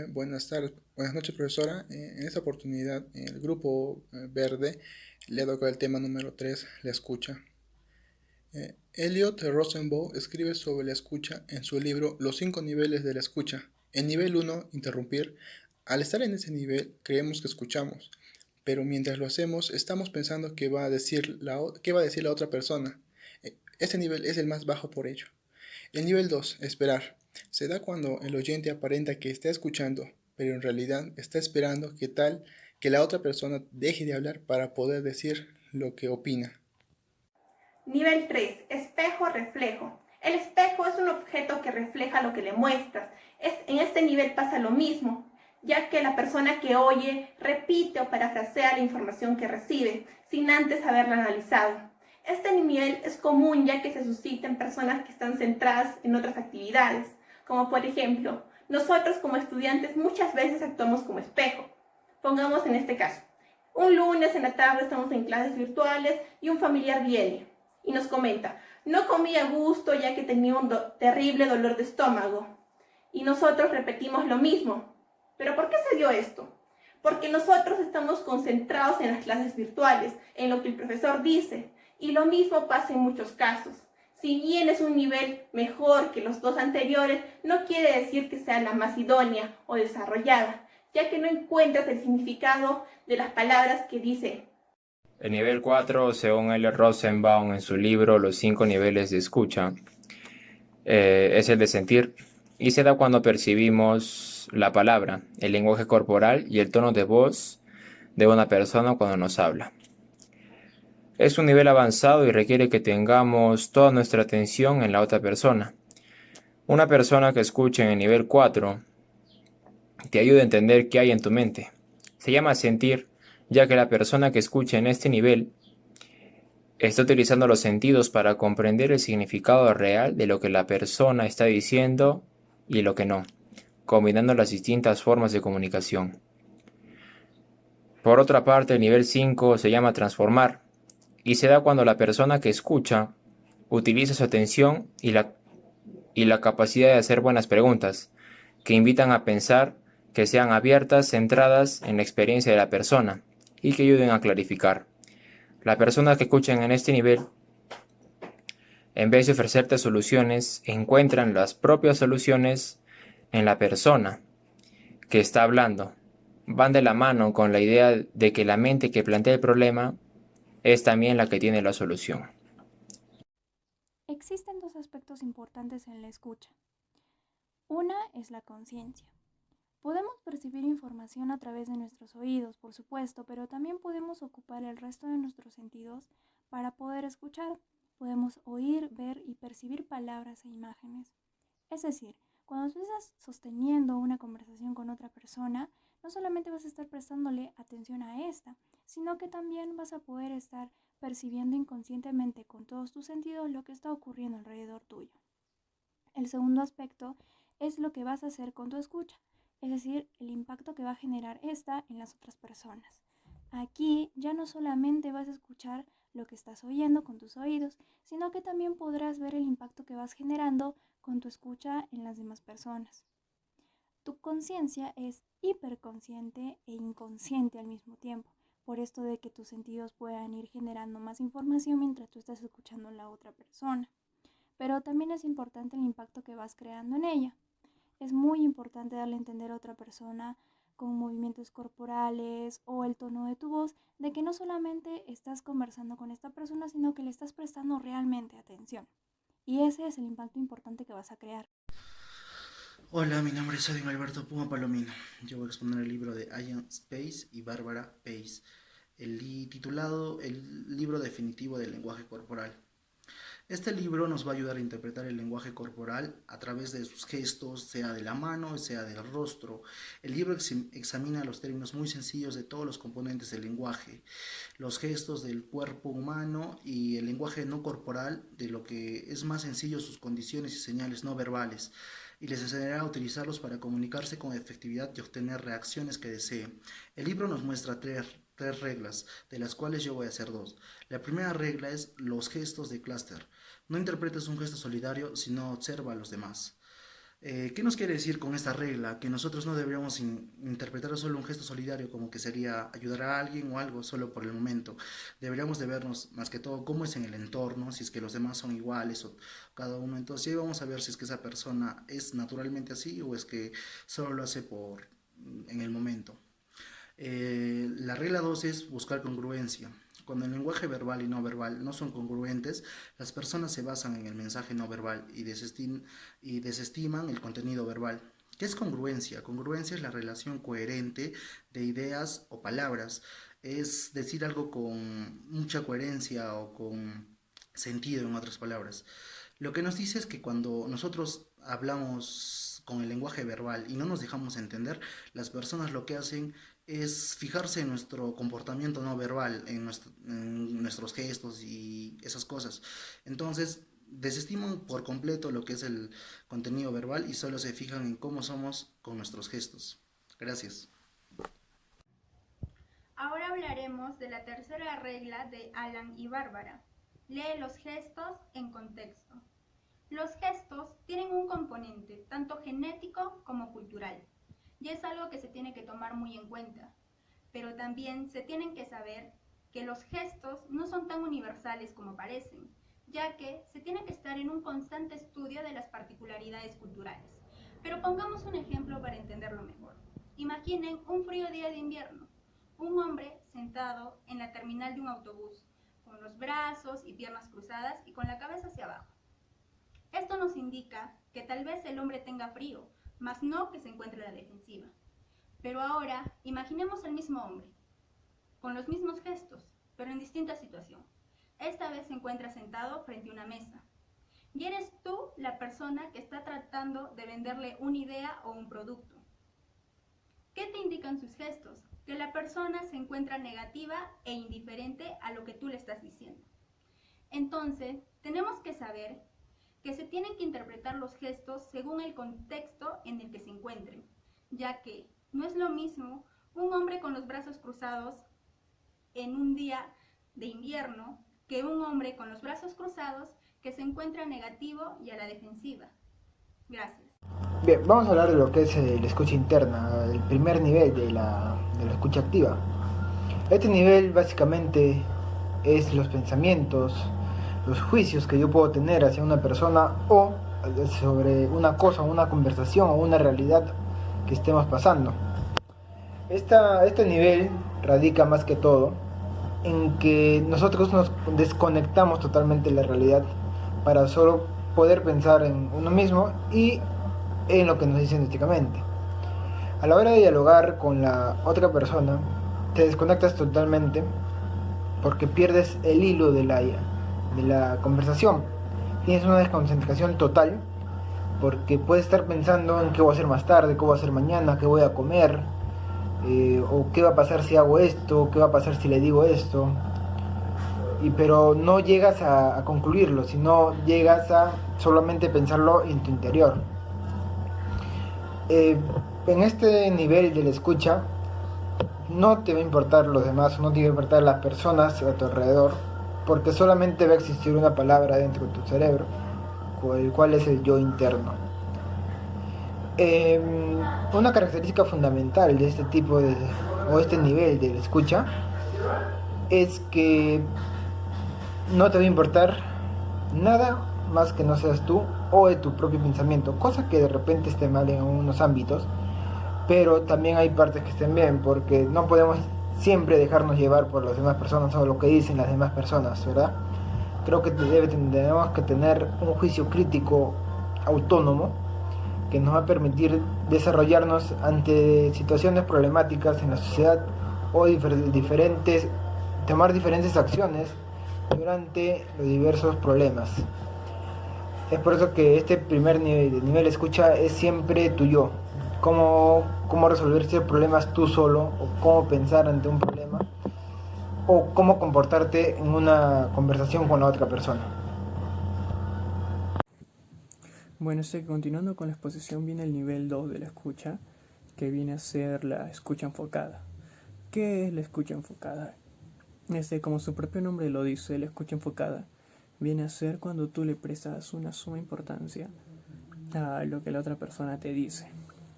Buenas tardes, buenas noches, profesora. En esta oportunidad, el grupo verde le ha tocado el tema número 3, la escucha. Elliot Rosenbaum escribe sobre la escucha en su libro Los 5 niveles de la escucha. En nivel 1, interrumpir. Al estar en ese nivel, creemos que escuchamos, pero mientras lo hacemos, estamos pensando qué va a decir la otra persona. Este nivel es el más bajo por ello. El nivel 2, esperar. Se da cuando el oyente aparenta que está escuchando, pero en realidad está esperando que la otra persona deje de hablar para poder decir lo que opina. Nivel 3. Espejo-reflejo. El espejo es un objeto que refleja lo que le muestras. En este nivel pasa lo mismo, ya que la persona que oye repite o parafrasea la información que recibe, sin antes haberla analizado. Este nivel es común ya que se suscita en personas que están centradas en otras actividades, como por ejemplo, nosotros como estudiantes muchas veces actuamos como espejo. Pongamos en este caso, un lunes en la tarde estamos en clases virtuales y un familiar viene y nos comenta, no comí a gusto ya que tenía un terrible dolor de estómago. Y nosotros repetimos lo mismo. ¿Pero por qué se dio esto? Porque nosotros estamos concentrados en las clases virtuales, en lo que el profesor dice, y lo mismo pasa en muchos casos. Si bien es un nivel mejor que los dos anteriores, no quiere decir que sea la más idónea o desarrollada, ya que no encuentras el significado de las palabras que dice. El nivel 4, según L. Rosenbaum en su libro Los 5 niveles de escucha, es el de sentir y se da cuando percibimos la palabra, el lenguaje corporal y el tono de voz de una persona cuando nos habla. Es un nivel avanzado y requiere que tengamos toda nuestra atención en la otra persona. Una persona que escuche en el nivel 4 te ayuda a entender qué hay en tu mente. Se llama sentir, ya que la persona que escucha en este nivel está utilizando los sentidos para comprender el significado real de lo que la persona está diciendo y lo que no, combinando las distintas formas de comunicación. Por otra parte, el nivel 5 se llama transformar y se da cuando la persona que escucha utiliza su atención y la capacidad de hacer buenas preguntas, que invitan a pensar, que sean abiertas, centradas en la experiencia de la persona y que ayuden a clarificar. La persona que escuchan en este nivel, en vez de ofrecerte soluciones, encuentran las propias soluciones en la persona que está hablando. Van de la mano con la idea de que la mente que plantea el problema es también la que tiene la solución. Existen dos aspectos importantes en la escucha. Una es la conciencia. Podemos percibir información a través de nuestros oídos, por supuesto, pero también podemos ocupar el resto de nuestros sentidos para poder escuchar. Podemos oír, ver y percibir palabras e imágenes. Es decir, cuando tú estás sosteniendo una conversación con otra persona, no solamente vas a estar prestándole atención a esta, sino que también vas a poder estar percibiendo inconscientemente con todos tus sentidos lo que está ocurriendo alrededor tuyo. El segundo aspecto es lo que vas a hacer con tu escucha, es decir, el impacto que va a generar esta en las otras personas. Aquí ya no solamente vas a escuchar lo que estás oyendo con tus oídos, sino que también podrás ver el impacto que vas generando con tu escucha en las demás personas. Tu conciencia es hiperconsciente e inconsciente al mismo tiempo, por esto de que tus sentidos puedan ir generando más información mientras tú estás escuchando a la otra persona. Pero también es importante el impacto que vas creando en ella. Es muy importante darle a entender a otra persona con movimientos corporales o el tono de tu voz de que no solamente estás conversando con esta persona, sino que le estás prestando realmente atención. Y ese es el impacto importante que vas a crear. Hola, mi nombre es Edwin Alberto Puma Palomino. Yo voy a exponer el libro de Ian Space y Barbara Pace, titulado El libro definitivo del lenguaje corporal. Este libro nos va a ayudar a interpretar el lenguaje corporal a través de sus gestos, sea de la mano, sea del rostro. El libro examina los términos muy sencillos de todos los componentes del lenguaje, los gestos del cuerpo humano y el lenguaje no corporal de lo que es más sencillo, sus condiciones y señales no verbales, y les enseñará a utilizarlos para comunicarse con efectividad y obtener reacciones que deseen. El libro nos muestra tres reglas, de las cuales yo voy a hacer dos. La primera regla es los gestos de clúster. No interpretes un gesto solidario, sino observa a los demás. ¿Qué nos quiere decir con esta regla? Que nosotros no deberíamos interpretar solo un gesto solidario como que sería ayudar a alguien o algo solo por el momento. Deberíamos de vernos más que todo cómo es en el entorno, si es que los demás son iguales o cada uno. Entonces ahí vamos a ver si es que esa persona es naturalmente así o es que solo lo hace en el momento. La regla 2 es buscar congruencia. Cuando el lenguaje verbal y no verbal no son congruentes, las personas se basan en el mensaje no verbal y desestiman el contenido verbal. ¿Qué es congruencia? Congruencia es la relación coherente de ideas o palabras. Es decir algo con mucha coherencia o con sentido, en otras palabras. Lo que nos dice es que cuando nosotros hablamos con el lenguaje verbal y no nos dejamos entender, las personas lo que hacen es fijarse en nuestro comportamiento no verbal, en nuestros gestos y esas cosas. Entonces, desestiman por completo lo que es el contenido verbal y solo se fijan en cómo somos con nuestros gestos. Gracias. Ahora hablaremos de la tercera regla de Alan y Bárbara. Lee los gestos en contexto. Los gestos tienen un componente tanto genético como cultural, y es algo que se tiene que tomar muy en cuenta. Pero también se tienen que saber que los gestos no son tan universales como parecen, ya que se tiene que estar en un constante estudio de las particularidades culturales. Pero pongamos un ejemplo para entenderlo mejor. Imaginen un frío día de invierno, un hombre sentado en la terminal de un autobús, con los brazos y piernas cruzadas y con la cabeza hacia abajo. Esto nos indica que tal vez el hombre tenga frío, mas no que se encuentre a la defensiva. Pero ahora, imaginemos al mismo hombre, con los mismos gestos, pero en distinta situación. Esta vez se encuentra sentado frente a una mesa. Y eres tú la persona que está tratando de venderle una idea o un producto. ¿Qué te indican sus gestos? Que la persona se encuentra negativa e indiferente a lo que tú le estás diciendo. Entonces, tenemos que saber que se tienen que interpretar los gestos según el contexto en el que se encuentren, ya que no es lo mismo un hombre con los brazos cruzados en un día de invierno que un hombre con los brazos cruzados que se encuentra negativo y a la defensiva. Gracias. Bien, vamos a hablar de lo que es la escucha interna, el primer nivel de la escucha activa. Este nivel básicamente es los pensamientos, los juicios que yo puedo tener hacia una persona o sobre una cosa, una conversación o una realidad que estemos pasando. Este nivel radica más que todo en que nosotros nos desconectamos totalmente de la realidad para solo poder pensar en uno mismo y en lo que nos dicen éticamente. A la hora de dialogar con la otra persona, te desconectas totalmente porque pierdes el hilo de la conversación. Tienes una desconcentración total porque puedes estar pensando en qué voy a hacer más tarde, qué voy a hacer mañana, qué voy a comer, o qué va a pasar si hago esto, qué va a pasar si le digo esto, pero no llegas a concluirlo, sino llegas a solamente pensarlo en tu interior. En este nivel de la escucha no te va a importar los demás, no te va a importar las personas a tu alrededor, porque solamente va a existir una palabra dentro de tu cerebro, el cual es el yo interno. Una característica fundamental de este tipo o este nivel de la escucha es que no te va a importar nada más que no seas tú o de tu propio pensamiento, cosa que de repente esté mal en algunos ámbitos, pero también hay partes que estén bien, porque no podemos siempre dejarnos llevar por las demás personas o lo que dicen las demás personas, ¿verdad? Creo que tenemos que tener un juicio crítico autónomo que nos va a permitir desarrollarnos ante situaciones problemáticas en la sociedad o tomar diferentes acciones durante los diversos problemas. Es por eso que este primer nivel de escucha es siempre tu yo. Cómo resolver estos problemas tú solo, o cómo pensar ante un problema, o cómo comportarte en una conversación con la otra persona. Bueno, continuando con la exposición viene el nivel 2 de la escucha, que viene a ser la escucha enfocada. ¿Qué es la escucha enfocada? Como su propio nombre lo dice, la escucha enfocada viene a ser cuando tú le prestas una suma importancia a lo que la otra persona te dice.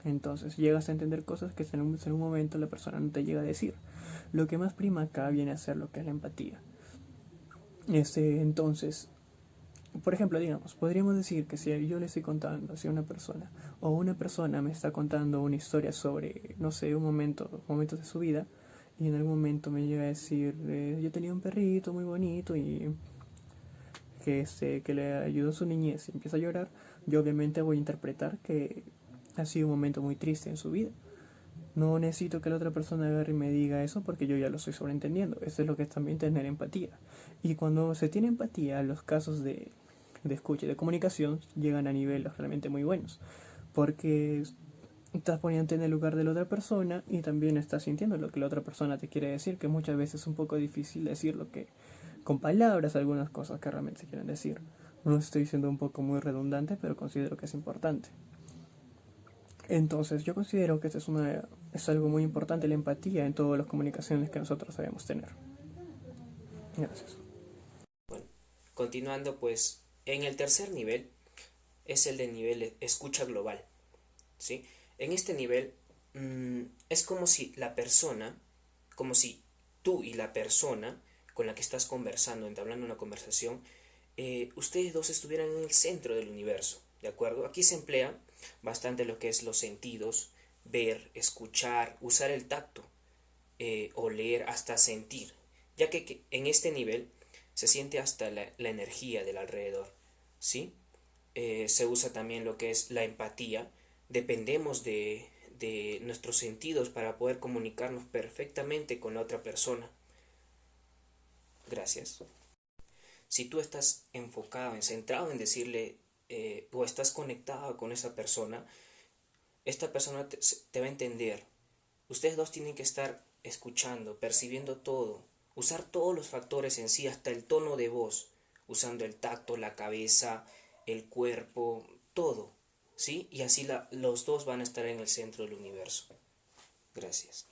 Entonces llegas a entender cosas que en un momento la persona no te llega a decir. Lo que más prima acá viene a ser lo que es la empatía. Entonces, por ejemplo, digamos, podríamos decir que si yo le estoy contando hacia una persona, o una persona me está contando una historia sobre, no sé, momentos de su vida, y en algún momento me llega a decir, yo tenía un perrito muy bonito y que le ayudó a su niñez y empieza a llorar, yo obviamente voy a interpretar que ha sido un momento muy triste en su vida. No necesito que la otra persona agarre y me diga eso porque yo ya lo estoy sobreentendiendo. Eso es lo que es también tener empatía. Y cuando se tiene empatía, los casos de escucha y de comunicación llegan a niveles realmente muy buenos. Porque estás poniéndote en el lugar de la otra persona y también estás sintiendo lo que la otra persona te quiere decir, que muchas veces es un poco difícil decir lo que con palabras algunas cosas que realmente se quieren decir. No estoy siendo un poco muy redundante, pero considero que es importante. Entonces yo considero que es algo muy importante, la empatía en todas las comunicaciones que nosotros debemos tener. Gracias. Bueno, continuando pues, en el tercer nivel es el de nivel escucha global, ¿sí? En este nivel es como si tú y la persona con la que estás conversando, entablando una conversación, ustedes dos estuvieran en el centro del universo, ¿de acuerdo? Aquí se emplea bastante lo que es los sentidos, ver, escuchar, usar el tacto, oler, hasta sentir, ya que en este nivel se siente hasta la energía del alrededor, ¿sí? Se usa también lo que es la empatía, dependemos de nuestros sentidos para poder comunicarnos perfectamente con la otra persona. Gracias. Si tú estás enfocado, centrado en decirle o estás conectado con esa persona, esta persona te va a entender. Ustedes dos tienen que estar escuchando, percibiendo todo, usar todos los factores en sí, hasta el tono de voz, usando el tacto, la cabeza, el cuerpo, todo, ¿sí? Y así los dos van a estar en el centro del universo. Gracias.